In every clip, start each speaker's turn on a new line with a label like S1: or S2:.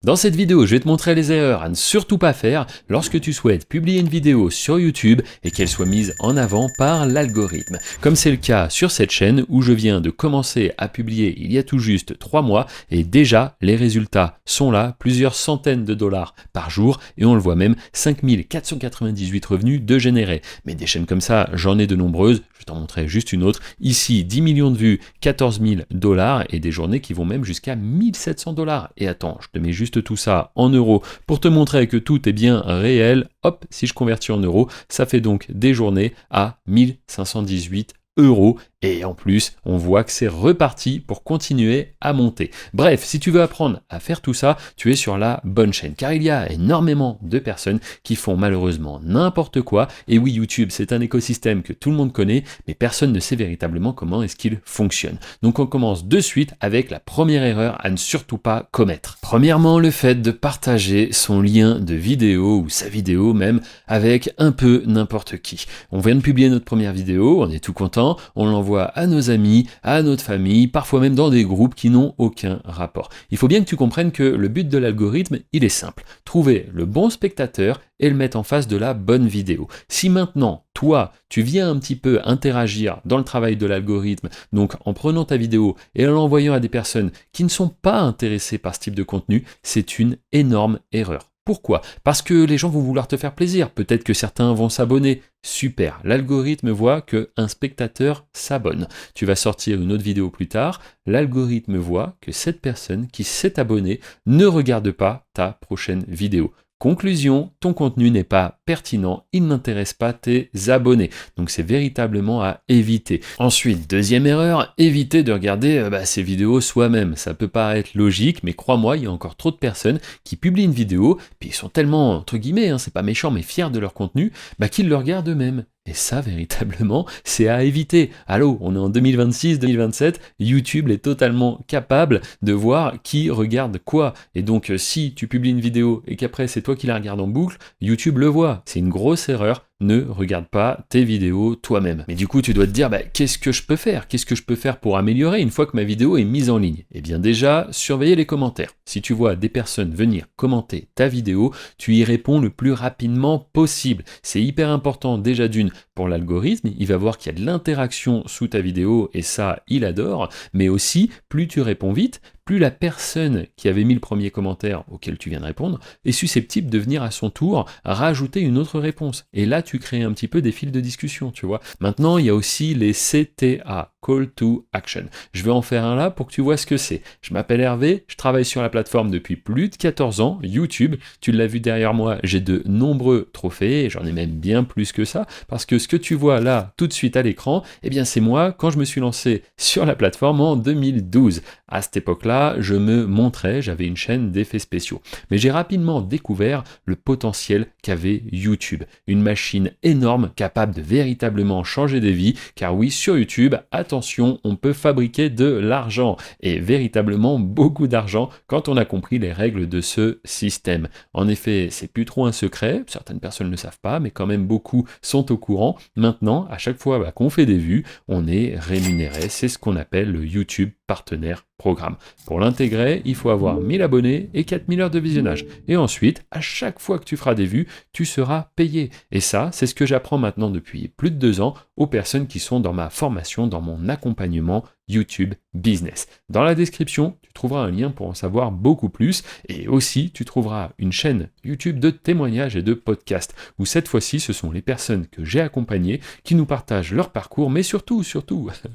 S1: Dans cette vidéo, je vais te montrer les erreurs à ne surtout pas faire lorsque tu souhaites publier une vidéo sur YouTube et qu'elle soit mise en avant par l'algorithme. Comme c'est le cas sur cette chaîne où je viens de commencer à publier il y a tout juste 3 mois et déjà les résultats sont là, plusieurs centaines de dollars par jour et on le voit même 5498 revenus de générés. Mais des chaînes comme ça, j'en ai de nombreuses, je t'en montrerai juste une autre. Ici, 10 millions de vues, 14 000 dollars et des journées qui vont même jusqu'à 1700 dollars. Et attends, je te mets juste tout ça en euros pour te montrer que tout est bien réel. Hop, si je convertis en euros, ça fait donc des journées à 1518 euros. Et en plus, on voit que c'est reparti pour continuer à monter. Bref, si tu veux apprendre à faire tout ça, tu es sur la bonne chaîne. Car il y a énormément de personnes qui font malheureusement n'importe quoi. Et oui, YouTube, c'est un écosystème que tout le monde connaît, mais personne ne sait véritablement comment est-ce qu'il fonctionne. Donc on commence de suite avec la première erreur à ne surtout pas commettre. Premièrement, le fait de partager son lien de vidéo ou sa vidéo même avec un peu n'importe qui. On vient de publier notre première vidéo, on est tout content, on l'envoie à nos amis, à notre famille, parfois même dans des groupes qui n'ont aucun rapport. Il faut bien que tu comprennes que le but de l'algorithme, il est simple. Trouver le bon spectateur et le mettre en face de la bonne vidéo. Si maintenant, toi, tu viens un petit peu interagir dans le travail de l'algorithme, donc en prenant ta vidéo et en l'envoyant à des personnes qui ne sont pas intéressées par ce type de contenu, c'est une énorme erreur. Pourquoi? Parce que les gens vont vouloir te faire plaisir. Peut-être que certains vont s'abonner. Super, l'algorithme voit qu'un spectateur s'abonne. Tu vas sortir une autre vidéo plus tard, l'algorithme voit que cette personne qui s'est abonnée ne regarde pas ta prochaine vidéo. Conclusion, ton contenu n'est pas pertinent, il n'intéresse pas tes abonnés. Donc c'est véritablement à éviter. Ensuite, deuxième erreur, éviter de regarder ces vidéos soi-même. Ça peut paraître logique, mais crois-moi, il y a encore trop de personnes qui publient une vidéo, puis ils sont tellement, entre guillemets, c'est pas méchant, mais fiers de leur contenu, qu'ils le regardent eux-mêmes. Et ça, véritablement, c'est à éviter. Allô, on est en 2026-2027, YouTube est totalement capable de voir qui regarde quoi. Et donc, si tu publies une vidéo et qu'après c'est toi qui la regardes en boucle, YouTube le voit. C'est une grosse erreur. Ne regarde pas tes vidéos toi-même. Mais du coup, tu dois te dire, qu'est-ce que je peux faire? Qu'est-ce que je peux faire pour améliorer une fois que ma vidéo est mise en ligne? Eh bien déjà, surveiller les commentaires. Si tu vois des personnes venir commenter ta vidéo, tu y réponds le plus rapidement possible. C'est hyper important déjà d'une pour l'algorithme, il va voir qu'il y a de l'interaction sous ta vidéo et ça, il adore. Mais aussi, plus tu réponds vite, plus la personne qui avait mis le premier commentaire auquel tu viens de répondre est susceptible de venir à son tour rajouter une autre réponse. Et là, tu crées un petit peu des fils de discussion, tu vois. Maintenant, il y a aussi les CTA, Call to Action. Je vais en faire un là pour que tu vois ce que c'est. Je m'appelle Hervé, je travaille sur la plateforme depuis plus de 14 ans, YouTube. Tu l'as vu derrière moi, j'ai de nombreux trophées, et j'en ai même bien plus que ça, parce que ce que tu vois là, tout de suite à l'écran, eh bien c'est moi quand je me suis lancé sur la plateforme en 2012. À cette époque-là, je me montrais, j'avais une chaîne d'effets spéciaux. Mais j'ai rapidement découvert le potentiel qu'avait YouTube. Une machine énorme capable de véritablement changer des vies, car oui, sur YouTube, attention, on peut fabriquer de l'argent, et véritablement beaucoup d'argent quand on a compris les règles de ce système. En effet, c'est plus trop un secret, certaines personnes ne le savent pas, mais quand même beaucoup sont au courant. Maintenant, à chaque fois qu'on fait des vues, on est rémunéré, c'est ce qu'on appelle le YouTube Partenaire Programme. Pour l'intégrer, il faut avoir 1000 abonnés et 4000 heures de visionnage. Et ensuite, à chaque fois que tu feras des vues, tu seras payé. Et ça, c'est ce que j'apprends maintenant depuis plus de 2 ans aux personnes qui sont dans ma formation, dans mon accompagnement YouTube Business. Dans la description, tu trouveras un lien pour en savoir beaucoup plus et aussi tu trouveras une chaîne YouTube de témoignages et de podcasts où cette fois-ci ce sont les personnes que j'ai accompagnées qui nous partagent leur parcours mais surtout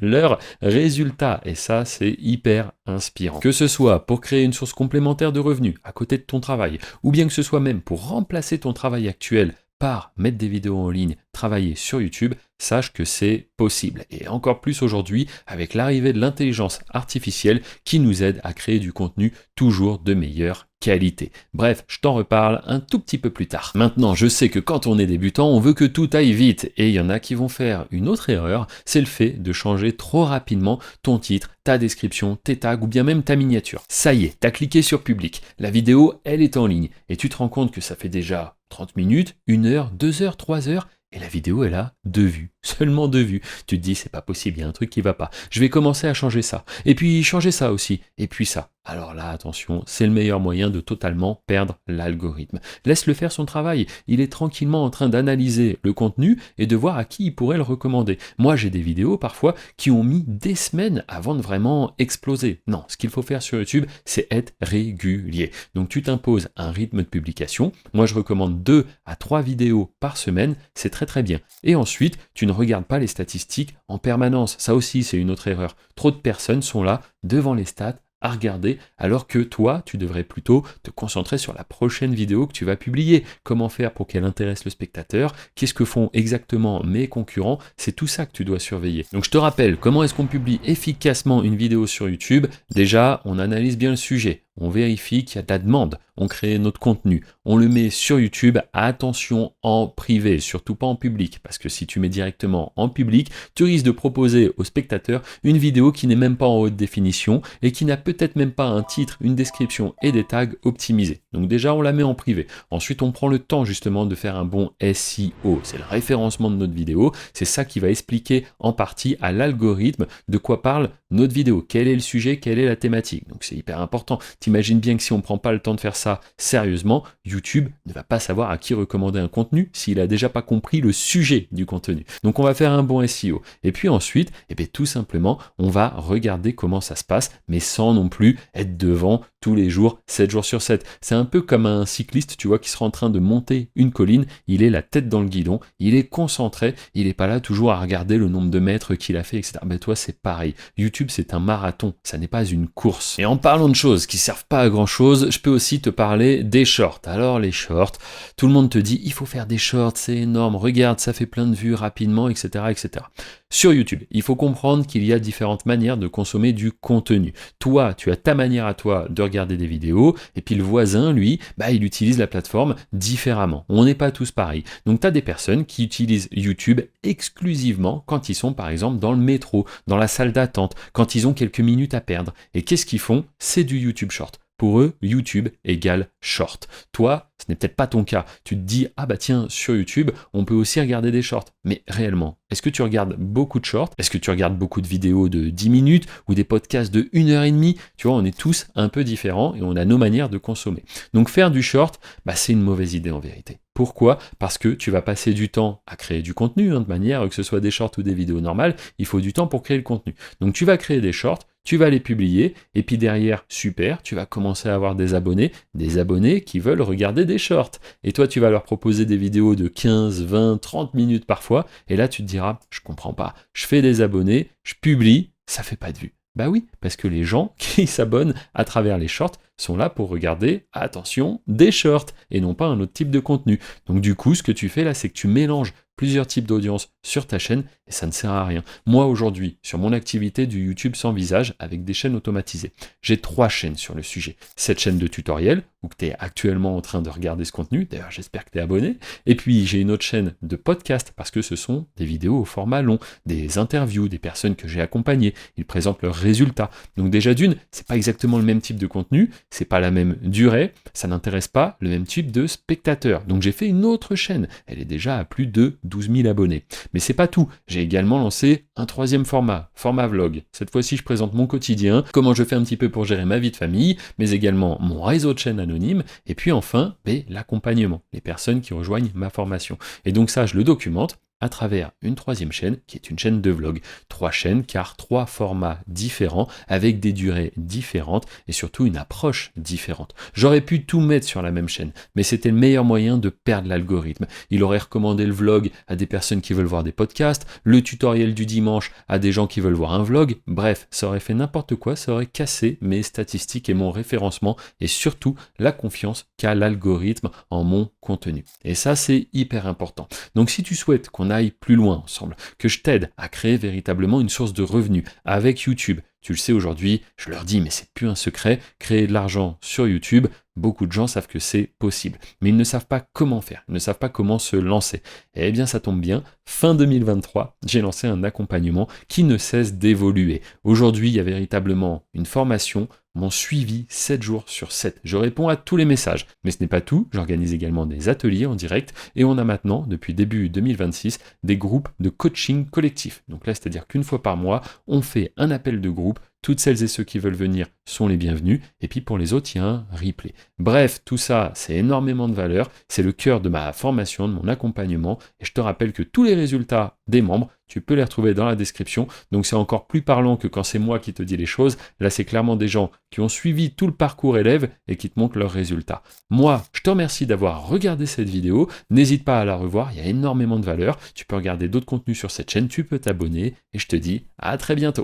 S1: leurs résultats et ça c'est hyper inspirant. Que ce soit pour créer une source complémentaire de revenus à côté de ton travail ou bien que ce soit même pour remplacer ton travail actuel par mettre des vidéos en ligne, travailler sur YouTube, sache que c'est possible. Et encore plus aujourd'hui avec l'arrivée de l'intelligence artificielle qui nous aide à créer du contenu toujours de meilleure qualité. Bref, je t'en reparle un tout petit peu plus tard. Maintenant, je sais que quand on est débutant, on veut que tout aille vite. Et il y en a qui vont faire une autre erreur, c'est le fait de changer trop rapidement ton titre, ta description, tes tags ou bien même ta miniature. Ça y est, t'as cliqué sur public. La vidéo, elle est en ligne. Et tu te rends compte que ça fait déjà 30 minutes, 1 heure, 2 heures, 3 heures, et la vidéo, elle a 2 vues. seulement 2 vues. Tu te dis, c'est pas possible, il y a un truc qui va pas. Je vais commencer à changer ça. Et puis changer ça aussi. Et puis ça. Alors là, attention, c'est le meilleur moyen de totalement perdre l'algorithme. Laisse-le faire son travail. Il est tranquillement en train d'analyser le contenu et de voir à qui il pourrait le recommander. Moi, j'ai des vidéos parfois qui ont mis des semaines avant de vraiment exploser. Non, ce qu'il faut faire sur YouTube, c'est être régulier. Donc tu t'imposes un rythme de publication. Moi, je recommande 2 à 3 vidéos par semaine. C'est très très bien. Et ensuite, tu ne regardes pas les statistiques en permanence. Ça aussi, c'est une autre erreur. Trop de personnes sont là devant les stats à regarder, alors que toi, tu devrais plutôt te concentrer sur la prochaine vidéo que tu vas publier. Comment faire pour qu'elle intéresse le spectateur? Qu'est-ce que font exactement mes concurrents? C'est tout ça que tu dois surveiller. Donc je te rappelle, comment est-ce qu'on publie efficacement une vidéo sur YouTube? Déjà, on analyse bien le sujet. On vérifie qu'il y a de la demande, on crée notre contenu, on le met sur YouTube, attention en privé, surtout pas en public, parce que si tu mets directement en public, tu risques de proposer aux spectateurs une vidéo qui n'est même pas en haute définition et qui n'a peut-être même pas un titre, une description et des tags optimisés. Donc déjà, on la met en privé. Ensuite, on prend le temps justement de faire un bon SEO, c'est le référencement de notre vidéo, c'est ça qui va expliquer en partie à l'algorithme de quoi parle notre vidéo, quel est le sujet, quelle est la thématique. Donc c'est hyper important. T'imagines bien que si on ne prend pas le temps de faire ça sérieusement, YouTube ne va pas savoir à qui recommander un contenu s'il a déjà pas compris le sujet du contenu. Donc on va faire un bon SEO. Et puis ensuite, tout simplement, on va regarder comment ça se passe, mais sans non plus être devant tous les jours, 7 jours sur 7. C'est un peu comme un cycliste, tu vois, qui sera en train de monter une colline, il est la tête dans le guidon, il est concentré, il n'est pas là toujours à regarder le nombre de mètres qu'il a fait, etc. Ben toi, c'est pareil. YouTube, c'est un marathon, ça n'est pas une course. Et en parlant de choses qui servent pas à grand chose, je peux aussi te parler des shorts. Alors les shorts, tout le monde te dit, il faut faire des shorts, c'est énorme, regarde, ça fait plein de vues rapidement, etc., etc. Sur YouTube, il faut comprendre qu'il y a différentes manières de consommer du contenu. Toi, tu as ta manière à toi de regarder des vidéos, et puis le voisin, lui, il utilise la plateforme différemment. On n'est pas tous pareils. Donc tu as des personnes qui utilisent YouTube exclusivement quand ils sont par exemple dans le métro, dans la salle d'attente, quand ils ont quelques minutes à perdre. Et qu'est-ce qu'ils font? C'est du YouTube Short. Pour eux, YouTube égale short. Toi, ce n'est peut-être pas ton cas. Tu te dis, ah bah tiens, sur YouTube, on peut aussi regarder des shorts. Mais réellement, est-ce que tu regardes beaucoup de shorts? Est-ce que tu regardes beaucoup de vidéos de 10 minutes ou des podcasts de 1h30? Tu vois, on est tous un peu différents et on a nos manières de consommer. Donc faire du short, c'est une mauvaise idée en vérité. Pourquoi? Parce que tu vas passer du temps à créer du contenu, de manière que ce soit des shorts ou des vidéos normales, il faut du temps pour créer le contenu. Donc tu vas créer des shorts, tu vas les publier, et puis derrière, super, tu vas commencer à avoir des abonnés qui veulent regarder des shorts. Et toi, tu vas leur proposer des vidéos de 15, 20, 30 minutes parfois, et là, tu te diras, je comprends pas, je fais des abonnés, je publie, ça fait pas de vues. Bah oui, parce que les gens qui s'abonnent à travers les shorts sont là pour regarder, attention, des shorts, et non pas un autre type de contenu. Donc du coup, ce que tu fais là, c'est que tu mélanges plusieurs types d'audience sur ta chaîne, et ça ne sert à rien. Moi aujourd'hui, sur mon activité du YouTube sans visage, avec des chaînes automatisées, j'ai 3 chaînes sur le sujet. Cette chaîne de tutoriel, où tu es actuellement en train de regarder ce contenu, d'ailleurs j'espère que tu es abonné, et puis j'ai une autre chaîne de podcast, parce que ce sont des vidéos au format long, des interviews, des personnes que j'ai accompagnées, ils présentent leurs résultats. Donc déjà d'une, c'est pas exactement le même type de contenu, c'est pas la même durée, ça n'intéresse pas le même type de spectateurs. Donc j'ai fait une autre chaîne, elle est déjà à plus de 12 000 abonnés. Mais c'est pas tout, j'ai également lancé un 3e format vlog. Cette fois-ci, je présente mon quotidien, comment je fais un petit peu pour gérer ma vie de famille, mais également mon réseau de chaînes anonymes, et puis enfin, l'accompagnement, les personnes qui rejoignent ma formation. Et donc ça, je le documente à travers une 3e chaîne, qui est une chaîne de vlog. 3 chaînes, car 3 formats différents, avec des durées différentes, et surtout une approche différente. J'aurais pu tout mettre sur la même chaîne, mais c'était le meilleur moyen de perdre l'algorithme. Il aurait recommandé le vlog à des personnes qui veulent voir des podcasts, le tutoriel du dimanche à des gens qui veulent voir un vlog, bref, ça aurait fait n'importe quoi, ça aurait cassé mes statistiques et mon référencement, et surtout la confiance qu'a l'algorithme en mon contenu. Et ça, c'est hyper important. Donc si tu souhaites qu'on aille plus loin ensemble, que je t'aide à créer véritablement une source de revenus avec YouTube. Tu le sais aujourd'hui, je leur dis, mais c'est plus un secret, créer de l'argent sur YouTube, beaucoup de gens savent que c'est possible, mais ils ne savent pas comment faire, ils ne savent pas comment se lancer. Eh bien ça tombe bien, fin 2023, j'ai lancé un accompagnement qui ne cesse d'évoluer. Aujourd'hui, il y a véritablement une formation mon suivi 7 jours sur 7. Je réponds à tous les messages. Mais ce n'est pas tout, j'organise également des ateliers en direct et on a maintenant, depuis début 2026, des groupes de coaching collectif. Donc là, c'est-à-dire qu'une fois par mois, on fait un appel de groupe. Toutes celles et ceux qui veulent venir sont les bienvenus. Et puis pour les autres, il y a un replay. Bref, tout ça, c'est énormément de valeur. C'est le cœur de ma formation, de mon accompagnement. Et je te rappelle que tous les résultats des membres, tu peux les retrouver dans la description. Donc c'est encore plus parlant que quand c'est moi qui te dis les choses. Là, c'est clairement des gens qui ont suivi tout le parcours élève et qui te montrent leurs résultats. Moi, je te remercie d'avoir regardé cette vidéo. N'hésite pas à la revoir, il y a énormément de valeur. Tu peux regarder d'autres contenus sur cette chaîne, tu peux t'abonner. Et je te dis à très bientôt.